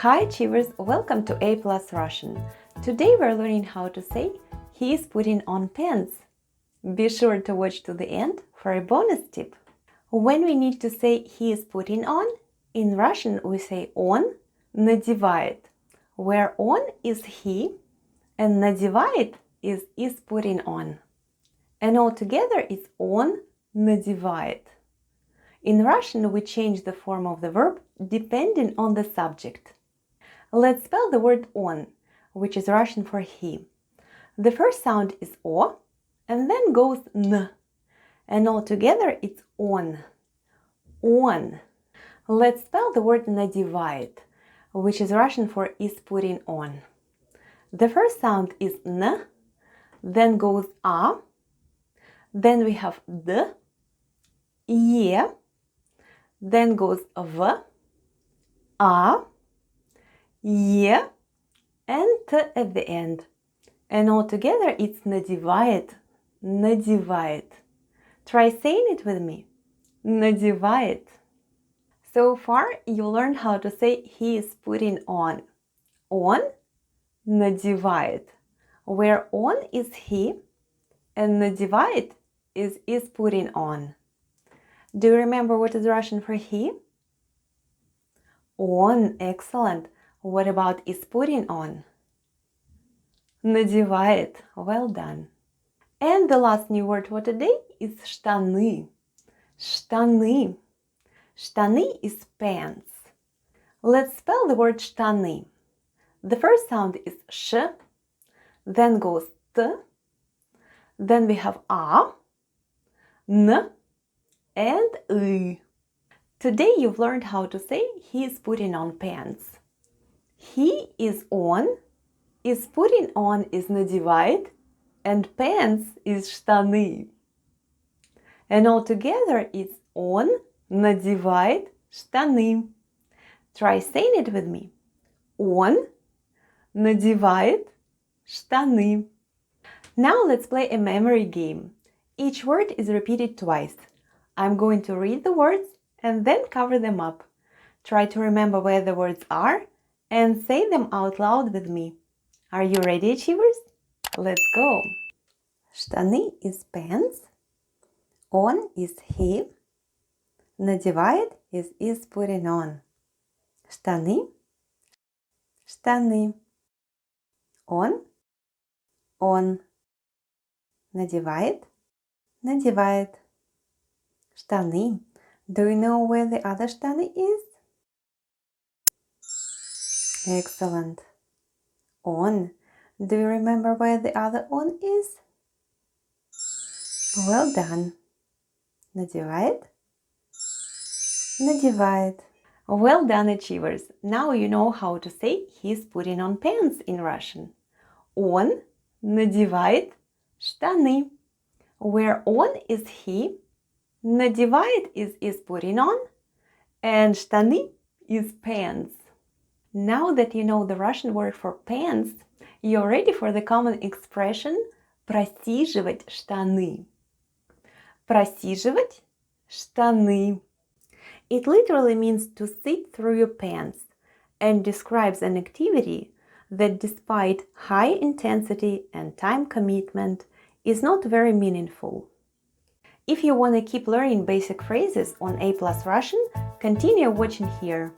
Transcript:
Hi achievers, welcome to A Plus Russian. Today we're learning how to say he is putting on pants. Be sure to watch to the end for a bonus tip. When we need to say he is putting on, in Russian we say он надевает, where on is he and надевает is putting on. And all together it's он надевает. In Russian we change the form of the verb depending on the subject. Let's spell the word on, which is Russian for he. The first sound is o, and then goes n, and all together it's on. On. Let's spell the word надевает, which is Russian for is putting on. The first sound is n, then goes a, then we have d, e, then goes v, a, e, and t at the end. And all together it's надевает, надевает. Try saying it with me. Надевает. So far you learned how to say he is putting on. Он надевает, where on is he and надевает is putting on. Do you remember what is Russian for he? Он, excellent. What about is putting on? Надевает, well done. And the last new word for today is штаны. Штаны. Штаны is pants. Let's spell the word штаны. The first sound is sh, then goes t, then we have a, n, and y. Today you've learned how to say he is putting on pants. He is on, is putting on is надевает, and pants is штаны. And all together it's он надевает штаны. Try saying it with me. Он надевает штаны. Now let's play a memory game. Each word is repeated twice. I'm going to read the words and then cover them up. Try to remember where the words are and say them out loud with me. Are you ready, achievers? Let's go. Штаны is pants. Он is he. Надевает is putting on. Штаны. Штаны. Он. Надевает. Надевает. Штаны. Do you know where the other штаны is? Excellent. On. Do you remember where the other on is? Well done. Надевает. Надевает. Well done, achievers. Now you know how to say he's putting on pants in Russian. Он надевает штаны. Where on is he, надевает is putting on, and штаны is pants. Now that you know the Russian word for pants, you're ready for the common expression просиживать штаны. Просиживать штаны. It literally means to sit through your pants and describes an activity that, despite high intensity and time commitment, is not very meaningful. If you want to keep learning basic phrases on A Plus Russian, continue watching here.